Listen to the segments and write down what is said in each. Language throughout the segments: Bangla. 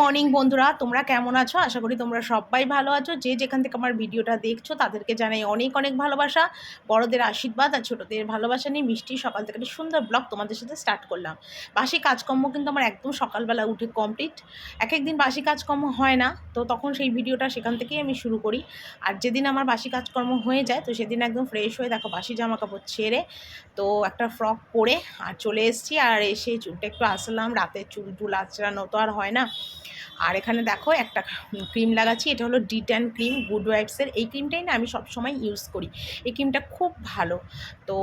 মর্নিং বন্ধুরা, তোমরা কেমন আছো? আশা করি তোমরা সবাই ভালো আছো। যে যেখান থেকে আমার ভিডিওটা দেখছো তাদেরকে জানাই অনেক অনেক ভালোবাসা, বড়দের আশীর্বাদ আর ছোটদের ভালোবাসা নিয়ে মিষ্টি সকাল থেকে একটা সুন্দর ব্লগ তোমাদের সাথে স্টার্ট করলাম। বাসি কাজকর্ম কিন্তু আমার একদম সকালবেলা উঠে কমপ্লিট। এক একদিন বাসি কাজকর্ম হয় না, তো তখন সেই ভিডিওটা সেখান থেকেই আমি শুরু করি। আর যেদিন আমার বাসি কাজকর্ম হয়ে যায় তো সেদিন একদম ফ্রেশ হয়ে দেখো বাসি জামা কাপড় ছেড়ে তো একটা ফ্রক পরে আর চলে এসেছি। আর এসে চুলটা একটু আসলাম, রাতের চুল টুল আঁচড়ানো তো আর হয় না। আর এখানে দেখো একটা ক্রিম লাগাচ্ছি, এটা হলো D10 ক্রিম, গুড ওয়াইবসের। এই ক্রিমটাই না আমি সবসময় ইউজ করি। এই ক্রিমটা খুব ভালো। তো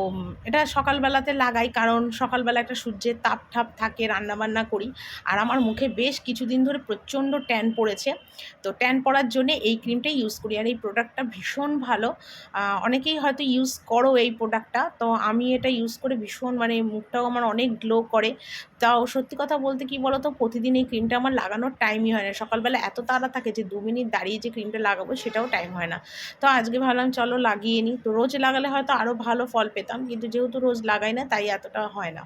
এটা সকালবেলাতে লাগাই, কারণ সকালবেলা একটা সূর্যের তাপ ঠাপ থাকে, রান্নাবান্না করি। আর আমার মুখে বেশ কিছুদিন ধরে প্রচণ্ড ট্যান পড়েছে, তো ট্যান পড়ার জন্যে এই ক্রিমটাই ইউজ করি। আর এই প্রোডাক্টটা ভীষণ ভালো। অনেকেই হয়তো ইউজ করো এই প্রোডাক্টটা, তো আমি এটা ইউজ করে ভীষণ মানে মুখটাও আমার অনেক গ্লো করে। তাও সত্যি কথা বলতে কি বলো তো, প্রতিদিন এই ক্রিমটা আমার লাগানোর টাইমই হয় না। সকালবেলা এত তাড়া থাকে যে 2 মিনিট দাঁড়িয়ে যে ক্রিমটা লাগাবো সেটাও টাইম হয় না। তো আজকে ভাবলাম চলো লাগিয়ে নিই। তো রোজ লাগালে হয়তো আরও ভালো ফল পেতাম, কিন্তু যেহেতু রোজ লাগাই না তাই এতটা হয় না।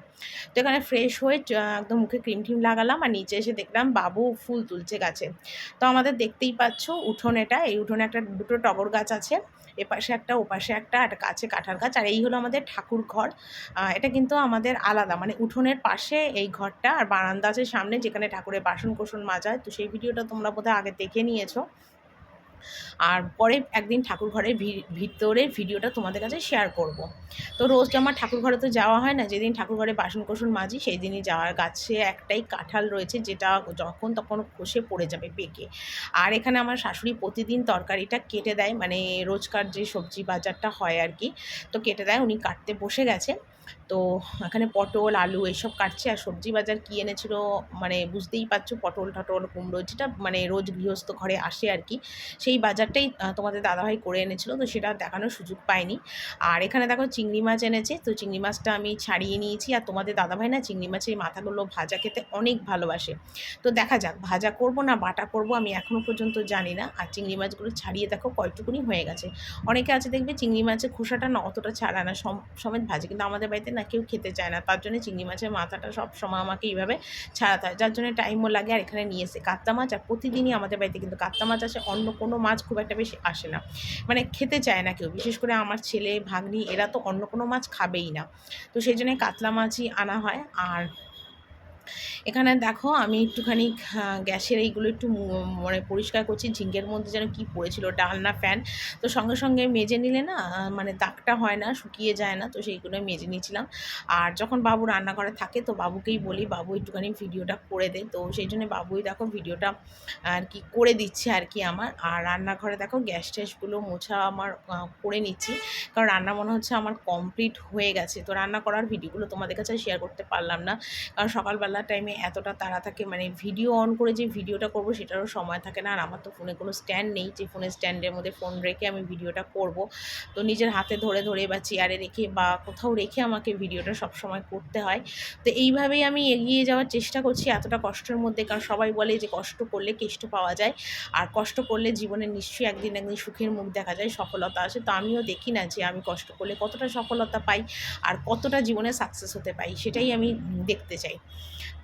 তো এখানে ফ্রেশ হয়ে একদম মুখে ক্রিম টিম লাগালাম আর নিচে এসে দেখলাম বাবু ফুল তুলছে গাছে। তো আমাদের দেখতেই পাচ্ছ উঠোন, এটা এই উঠোনে একটা দুটো টগর গাছ আছে, এপাশে একটা ওপাশে একটা, একটা কাছে কাঁঠাল গাছ। আর এই হলো আমাদের ঠাকুর ঘর। এটা কিন্তু আমাদের আলাদা, মানে উঠোনের পাশে এই ঘরটা, আর বারান্দা আছে সামনে যেখানে ঠাকুরের বাসন কোসন মাজা হয়। তো সেই ভিডিওটা তোমরা বোধহয় আগে দেখে নিয়েছো। আর পরে একদিন ঠাকুর ঘরের ভিতরের ভিডিওটা তোমাদের কাছে শেয়ার করব। তো রোজ আমার ঠাকুর ঘরে তো যাওয়া হয় না, যেদিন ঠাকুর ঘরে বাসন কোসন মাজি সেই দিনই যাওয়ার। গাছে একটাই কাঁঠাল রয়েছে যেটা যখন তখন খসে পড়ে যাবে পেকে। আর এখানে আমার শাশুড়ি প্রতিদিন তরকারিটা কেটে দেয়, মানে রোজকার যে সবজি বাজারটা হয় আর কি, তো কেটে দেয়। উনি কাটতে বসে গেছে। তো এখানে পটল আলু এসব কাটছে। আর সবজি বাজার কী এনেছিল মানে বুঝতেই পারছো, পটল টটল কুমড়ো, যেটা মানে রোজ গৃহস্থ ঘরে আসে আর কি, সেই বাজারটাই তোমাদের দাদাভাই করে এনেছিল, তো সেটা দেখানোর সুযোগ পাইনি। আর এখানে দেখো চিংড়ি মাছ এনেছে, তো চিংড়ি মাছটা আমি ছাড়িয়ে নিয়েছি। আর তোমাদের দাদাভাই না চিংড়ি মাছের মাথাগুলো ভাজা খেতে অনেক ভালোবাসে। তো দেখা যাক ভাজা করব না বাটা করব, আমি এখনও পর্যন্ত জানি না। আর চিংড়ি মাছগুলো ছাড়িয়ে দেখো কয়টুকুনি হয়ে গেছে। অনেকে আছে দেখবে চিংড়ি মাছের খোসাটা না অতটা ছাড়া না, সমেত ভাজে, কিন্তু আমাদের বাড়িতে না কেউ খেতে চায় না। তার জন্য চিংড়ি মাছের মাথাটা সব সময় আমাকে এইভাবে ছাড়াতে হয়, যার জন্য টাইমও লাগে। আর এখানে নিয়ে এসে কাতলা মাছ, আর প্রতিদিনই আমাদের বাড়িতে কিন্তু কাতলা মাছ আসে, অন্য কোনো মাছ খুব একটা বেশি আসে না, মানে খেতে চায় না কেউ। বিশেষ করে আমার ছেলে ভাগ্নি এরা তো অন্য কোনো মাছ খাবেই না, তো সেই জন্যে কাতলা মাছই আনা হয়। আর এখানে দেখো আমি একটুখানি গ্যাসের এইগুলো একটু মানে পরিষ্কার করছি। ঝিঙ্গের মধ্যে যেন কি পড়েছিল, ডাল না ফ্যান, তো সঙ্গে সঙ্গে মেজে নিলে না মানে দাগটা হয় না, শুকিয়ে যায় না, তো সেইগুলো মেজে নিয়েছিলাম। আর যখন বাবু রান্নাঘরে থাকে তো বাবুকেই বলি বাবু একটুখানি ভিডিওটা করে দে, তো সেই জন্য বাবুই দেখো ভিডিওটা আর কি করে দিচ্ছে আর কি আমার। আর রান্নাঘরে দেখো গ্যাস ট্যাসগুলো মোছা আমার করে নিচ্ছি, কারণ রান্না মনে হচ্ছে আমার কমপ্লিট হয়ে গেছে। তো রান্না করার ভিডিওগুলো তোমাদের কাছে শেয়ার করতে পারলাম না, কারণ সকালবেলার টাইমে এতটা তাড়া থাকে, মানে ভিডিও অন করে যে ভিডিওটা করব সেটারও সময় থাকে না। আর আমার তো ফোনে কোনো স্ট্যান্ড নেই যে ফোনের স্ট্যান্ডের মধ্যে ফোন রেখে আমি ভিডিওটা করব। তো নিজের হাতে ধরে ধরে বা চেয়ারে রেখে বা কোথাও রেখে আমাকে ভিডিওটা সব সময় করতে হয়। তো এইভাবেই আমি এগিয়ে যাওয়ার চেষ্টা করছি এতটা কষ্টের মধ্যে, কারণ সবাই বলে যে কষ্ট করলে কেষ্ট পাওয়া যায়, আর কষ্ট করলে জীবনে নিশ্চয়ই একদিন একদিন সুখের মুখ দেখা যায়, সফলতা আসে। তো আমিও দেখি না যে আমি কষ্ট করলে কতটা সফলতা পাই আর কতটা জীবনে সাকসেস হতে পাই, সেটাই আমি দেখতে চাই।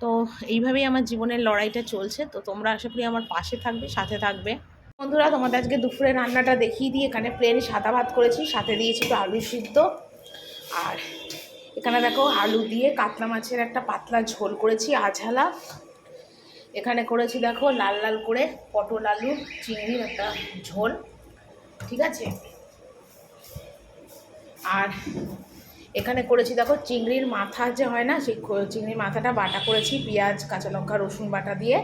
তো এইভাবেই আমার জীবনের লড়াইটা চলছে। তো তোমরা আশা করি আমার পাশে থাকবে, সাথে থাকবে। বন্ধুরা তোমাদের আজকে দুপুরে রান্নাটা দেখিয়ে দিই। এখানে প্লেন সাদা ভাত করেছি, সাথে দিয়েছি একটু আলু সিদ্ধ। আর এখানে দেখো আলু দিয়ে কাতলা মাছের একটা পাতলা ঝোল করেছি আঝালা। এখানে করেছি দেখো লাল লাল করে পটল আলু চিংড়ির একটা ঝোল, ঠিক আছে। আর এখানে করেছি দেখো চিংড়ির মাথা যে হয় না, সেই চিংড়ির মাথাটা বাটা করেছি পেঁয়াজ কাঁচা লঙ্কা রসুন বাটা দিয়ে।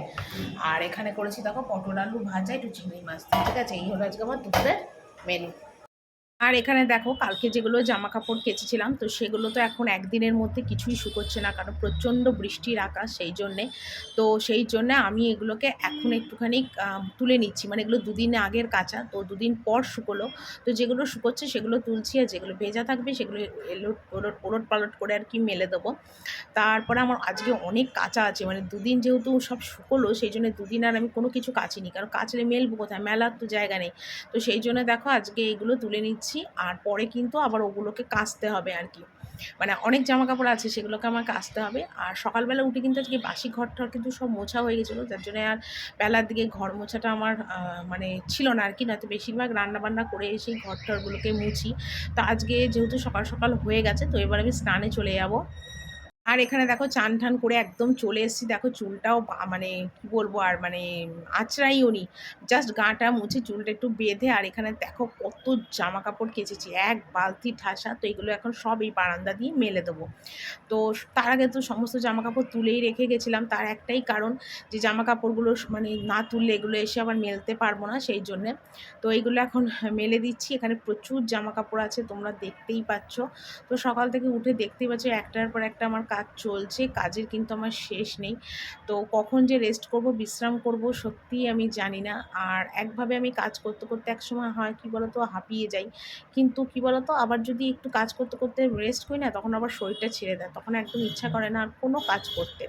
আর এখানে করেছি দেখো পটল আলু ভাজা একটু চিংড়ি মাছ, ঠিক আছে। এই হলো আজকে আমার দুপুরের মেনু। আর এখানে দেখো কালকে যেগুলো জামা কাপড় কেচেছিলাম তো সেগুলো তো এখন একদিনের মধ্যে কিছুই শুকোচ্ছে না, কারণ প্রচণ্ড বৃষ্টির আকাশ, সেই জন্যে। তো সেই জন্যে আমি এগুলোকে এখন একটুখানি তুলে নিচ্ছি, মানে এগুলো দুদিন আগের কাচা, তো দুদিন পর শুকোলো। তো যেগুলো শুকোচ্ছে সেগুলো তুলছি, আর যেগুলো ভেজা থাকবে সেগুলো ওলট পালট করে আর কি মেলে দেবো। তারপরে আমার আজকে অনেক কাচা আছে, মানে দুদিন যেহেতু সব শুকোলো সেই জন্য দুদিন আর আমি কোনো কিছু কাচিনি, কারণ কাচলে মেলবো কোথায়, মেলার তো জায়গা নেই। তো সেই জন্য দেখো আজকে এগুলো তুলে নিচ্ছি, আর পরে কিন্তু আবার ওগুলোকে কাচতে হবে আর কি। মানে অনেক জামা কাপড় আছে, সেগুলোকে আমার কাচতে হবে। আর সকালবেলা উঠে কিন্তু আজকে বাসি ঘর-টর কিন্তু সব মোছা হয়ে গেছিলো, যার জন্য আর বেলার দিকে ঘর মোছাটা আমার মানে ছিল না আরকি। নয়তো বেশিরভাগ রান্না-বান্না করে এসেই ঘর-টরগুলোকে মুছি। তো আজকে যেহেতু সকাল, সকাল হয়ে গেছে, তো এবার আমি স্নানে চলে যাবো। আর এখানে দেখো চান-টান করে একদম চলে এসেছি। দেখো চুলটাও মানে কি বলবো আর, মানে আঁচড়াইও নি। জাস্ট গাটা মুছে চুলটা একটু বেঁধে, আর এখানে দেখো কত জামাকাপড় কেচেছি। এক বালতি ঠাসা। তো এগুলো এখন সব এই বারান্দা দিয়ে মেলে দেবো। তো তার আগে তো সমস্ত জামাকাপড় তুলেই রেখে গেছিলাম। তার একটাই কারণ, যে জামাকাপড়গুলো মানে না তুললে এগুলো এসে আবার মেলতে পারবো না, সেই জন্যে। তো এইগুলো এখন মেলে দিচ্ছি। এখানে প্রচুর জামাকাপড় আছে, তোমরা দেখতেই পাচ্ছ। তো সকাল থেকে উঠে দেখতেই পাচ্ছ একটার পর একটা আমার কাজ চলছে। কাজের কিন্তু আমার শেষ নেই। তো কখন যে রেস্ট করব, বিশ্রাম করব, সত্যিই আমি জানি না। আর একভাবে আমি কাজ করতে, করতে একসময় হয় কি বলো তো, হাঁপিয়ে যাই। কিন্তু কি বলো তো, আবার যদি একটু কাজ করতে, করতে রেস্ট করি না, তখন আবার শরীরটা ছেড়ে দেয়। তখন একদম ইচ্ছা করে না আর কোনো কাজ করতে।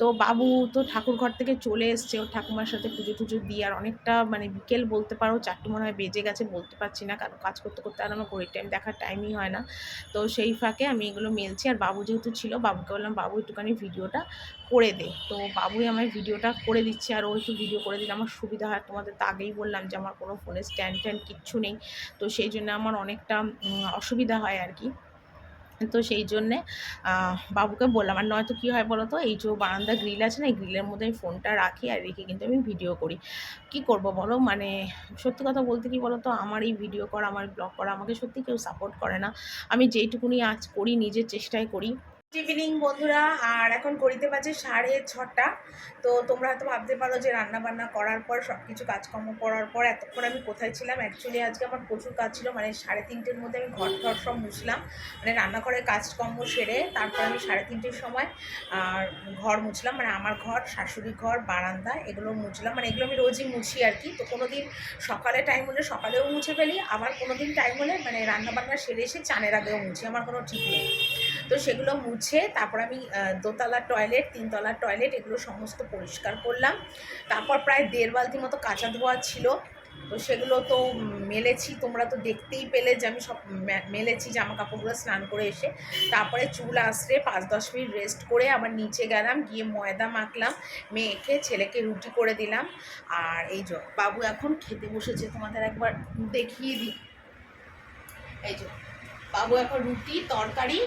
তো বাবু তো ঠাকুরঘর থেকে চলে এসছে, ওর ঠাকুমার সাথে পুজো-টুজো দিয়ে, আর অনেকটা মানে বিকেল বলতে পারো, ৪টে মনে হয় বেজে গেছে, বলতে পারছি না। কারণ কাজ করতে, করতে আর আমার ঘড়ির টাইম দেখার টাইমই হয় না। তো সেই ফাঁকে আমি এগুলো মেলছি। আর বাবু যেহেতু ছিল, বাবুকে বললাম, "বাবু একটুখানি ভিডিওটা করে দে।" তো বাবুই আমায় ভিডিওটা করে দিচ্ছে। আর ও একটু ভিডিও করে দিলে আমার সুবিধা হয়। তোমাদের তো আগেই বললাম যে আমার কোনো ফোনে স্ট্যান্ড-ট্যান্ড কিচ্ছু নেই। তো সেই জন্য আমার অনেকটা অসুবিধা হয় আরকি। তো সেই জন্যে বাবুকে বললাম। আর নয়তো কী হয় বলো তো, এই যে বারান্দার গ্রিল আছে না, এই গ্রিলের মধ্যে আমি ফোনটা রাখি, আর রেখে কিন্তু আমি ভিডিও করি। কী করব বলো? মানে সত্যি কথা বলতে কি বলো তো, আমার এই ভিডিও করা, আমার ব্লগ করা আমাকে সত্যি কেউ সাপোর্ট করে না। আমি যেইটুকুনি আজ করি, নিজের চেষ্টায় করি। গুড ইভিনিং বন্ধুরা। আর এখন ঘড়িতে বাজে 6:30। তো তোমরা হয়তো ভাবতে পারো যে রান্নাবান্না করার পর, সব কিছু কাজকর্ম করার পর এতক্ষণ আমি কোথায় ছিলাম। অ্যাকচুয়ালি আজকে আমার প্রচুর কাজ ছিল। মানে 3:30-র মধ্যে আমি ঘর সব মুছলাম। মানে রান্নাঘরের কাজকর্ম সেরে তারপর আমি 3:30-র সময় আর ঘর মুছলাম। মানে আমার ঘর, শাশুড়ি ঘর, বারান্দা, এগুলো মুছলাম। মানে এগুলো আমি রোজই মুছি আর কি। তো কোনো দিন সকালে টাইম হলে সকালেও মুছে ফেলি, আবার কোনো দিন টাইম হলে মানে রান্নাবান্না সেরে এসে চানের আগেও মুছি, আমার কোনো ঠিক নেই। তো সেগুলো মুছে তারপর আমি দোতলার টয়লেট, 3তলার টয়লেট, এগুলো সমস্ত পরিষ্কার করলাম। তারপর প্রায় 1.5 বালতি মতো কাঁচা ধোয়া ছিল। তো সেগুলো তো মেলেছি, তোমরা তো দেখতেই পেলে যে আমি সব মেলেছি জামাকাপড়গুলো স্নান করে এসে। তারপরে চুল আঁচড়ে 5-10 মিনিট রেস্ট করে আবার নিচে গেলাম, গিয়ে ময়দা মাখলাম, মেখে ছেলেকে রুটি করে দিলাম। আর এই যে বাবু এখন খেতে বসেছে, তোমাদের একবার দেখিয়ে দিই। এই যে বাবু এখন রুটি, তরকারি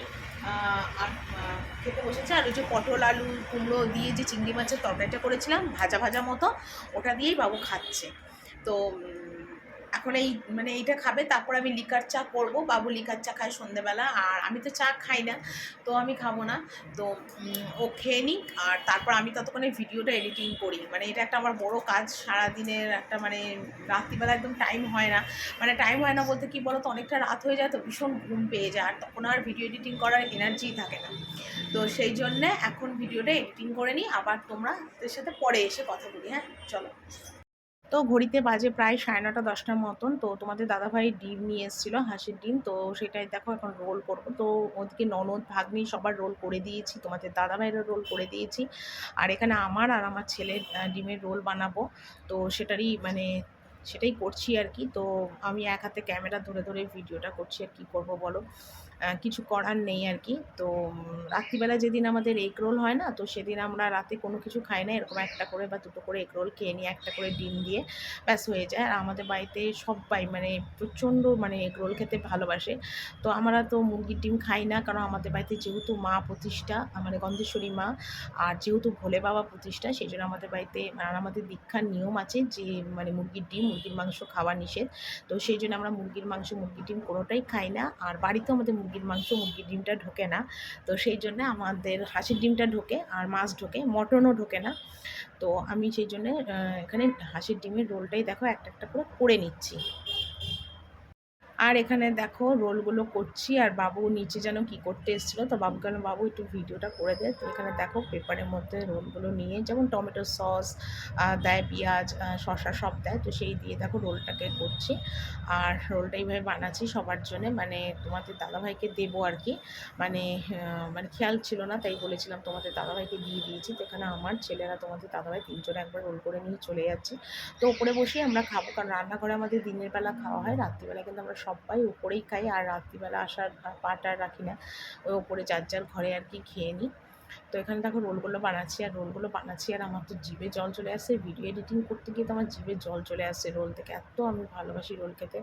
আর খেতে বসেছে। আর ওই যে পটল, আলু, কুমড়ো দিয়ে যে চিংড়ি মাছের তরকারিটা করেছিলাম ভাজা ভাজা মতো, ওটা দিয়েই বাবু খাচ্ছে। তো এখন এই মানে এইটা খাবে, তারপর আমি লিকার চা করব। বাবু লিকার চা খায় সন্ধ্যেবেলা, আর আমি তো চা খাই না, তো আমি খাবো না। তো ও খেয়ে নিক, আর তারপর আমি ততক্ষণে ভিডিওটা এডিটিং করি। মানে এটা একটা আমার বড় কাজ, সারাদিনের একটা। মানে রাত্রিবেলা একদম টাইম হয় না। মানে টাইম হয় না বলতে কি বলো তো, অনেকটা রাত হয়ে যায়, তো ভীষণ ঘুম পেয়ে যায়, আর তখন আর ভিডিও এডিটিং করার এনার্জিই থাকে না। তো সেই জন্যে এখন ভিডিওটা এডিটিং করে নিই, আবার তোমরা এর সাথে পরে এসে কথা বলি। হ্যাঁ, চলো। তো ঘড়িতে বাজে প্রায় 9:30-10টার মতন। তো তোমাদের দাদাভাই ডিম নিয়ে এসেছিলো, হাঁসের ডিম। তো সেটাই দেখো এখন রোল করবো। তো ওদিকে ননদ, ভাগ্নি সবার রোল করে দিয়েছি, তোমাদের দাদাভাইয়েরও রোল করে দিয়েছি। আর এখানে আমার আর আমার ছেলের ডিমের রোল বানাবো। তো সেটাই করছি আর কি। তো আমি এক হাতে ক্যামেরা ধরে ধরে ভিডিওটা করছি, আর কী করবো বলো? কিছু করার নেই আর কি। তো রাত্রিবেলা যেদিন আমাদের এগ রোল হয় না, তো সেদিন আমরা রাতে কোনো কিছু খাই না। এরকম একটা করে বা দুটো করে এগ রোল খেয়ে নিই, একটা করে ডিম দিয়ে, ব্যাস হয়ে যায়। আর আমাদের বাড়িতে সব্বাই মানে প্রচণ্ড মানে এগ রোল খেতে ভালোবাসে। তো আমরা তো মুরগির ডিম খাই না, কারণ আমাদের বাড়িতে যেহেতু মা প্রতিষ্ঠা, মানে গন্ধেশ্বরী মা, আর যেহেতু ভোলে বাবা প্রতিষ্ঠা, সেই জন্য আমাদের বাড়িতে আর আমাদের দীক্ষার নিয়ম আছে যে মানে মুরগির ডিম, মুরগির মাংস খাওয়া নিষেধ। তো সেই জন্য আমরা মুরগির মাংস, মুরগির ডিম কোনোটাই খাই না। আর বাড়িতেও আমাদের মুরগির মাংস, মুরগির ডিমটা ঢোকে না। তো সেই জন্য আমাদের হাঁসের ডিমটা ঢোকে, আর মাছ ঢোকে, মটনও ঢোকে না। তো আমি সেই জন্যে এখানে হাঁসের ডিমের রোলটাই দেখো একটা একটা করে নিচ্ছি। আর এখানে দেখো রোলগুলো করছি, আর বাবু নিচে যেন কি করতে এসেছিলো, তো বাবুকে বললাম, বাবু একটু ভিডিওটা করে দে। তো এখানে দেখো পেপারের মধ্যে রোলগুলো নিয়ে, যেমন টমেটো সস দেয়, পেঁয়াজ, শসা সব দেয়, তো সেই দিয়ে দেখো রোলটাকে করছি। আর রোলটা এইভাবে বানাচ্ছি সবার জন্যে, মানে তোমাদের দাদাভাইকে দেবো আর কি। মানে খেয়াল ছিল না, তাই বলেছিলাম তোমাদের দাদাভাইকে দিয়ে দিয়েছি। তো এখানে আমার ছেলেরা, তোমাদের দাদাভাই, তিনজনে একবার রোল করে নিয়ে চলে যাচ্ছি। তো ওপরে বসেই আমরা খাবো, কারণ রান্নাঘরে আমাদের দিনের বেলা খাওয়া হয়, রাত্রিবেলা কিন্তু আমরা সবাই উপরেই খাই, আর রাত্রিবেলা আসার পাটা আর রাখি না, ওই ওপরে যার যার ঘরে আর কি খেয়ে নিই। তো এখানে দেখো রোলগুলো বানাচ্ছি আর আমার তো জিভে জল চলে আসছে। ভিডিও এডিটিং করতে গিয়ে তো আমার জিভে জল চলে আসছে রোল থেকে, এত আমি ভালোবাসি রোল খেতে।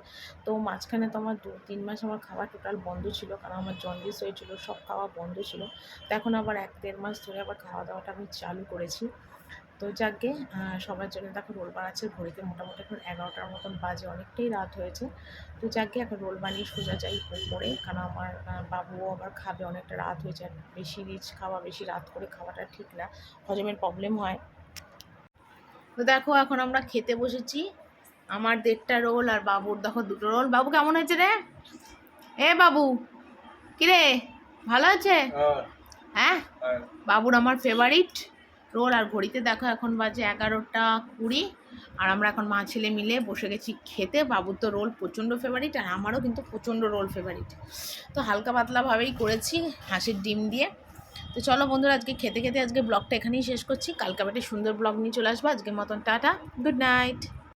তো মাঝখানে তো আমার 2-3 মাস আমার খাওয়া টোটাল বন্ধ ছিল, কারণ আমার জন্ডিস হয়েছিল, সব খাওয়া বন্ধ ছিল। তো এখন আবার 1-1.5 মাস ধরে আবার খাওয়া দাওয়াটা আমি চালু করেছি। তো যাকগে সবার জন্য দেখো রোল বানাচ্ছে। ঘড়িতে মোটামুটি এখন 11টার মতন বাজে, অনেকটাই রাত হয়েছে। তো যাকগে এখন রোল বানিয়ে সোজা যাই উপরে, কারণ আমার বাবুও আবার খাবে, অনেকটা রাত হয়েছে। আর বেশি রিচ খাওয়া, বেশি রাত করে খাওয়াটা ঠিক না, হজমের প্রবলেম হয়। তো দেখো এখন আমরা খেতে বসেছি, আমার 1.5টা রোল আর বাবুর দেখো 2টো রোল। বাবু কেমন হয়েছে রে? এ বাবু, কিরে, ভালো আছে? হ্যাঁ, বাবুর আমার ফেভারিট রোল। আর ঘড়িতে দেখো এখন বাজে 11টা 20, আর আমরা এখন মা ছেলে মিলে বসে গেছি খেতে। বাবুর তো রোল প্রচণ্ড ফেভারিট, আর আমারও কিন্তু প্রচণ্ড রোল ফেভারিট। তো হালকা পাতলাভাবেই করেছি হাঁসের ডিম দিয়ে। তো চলো বন্ধুরা, আজকে খেতে খেতে আজকে ব্লগটা এখানেই শেষ করছি। কালকে আবার একটা সুন্দর ব্লগ নিয়ে চলে আসবো। আজকের মতন টাটা, গুড নাইট।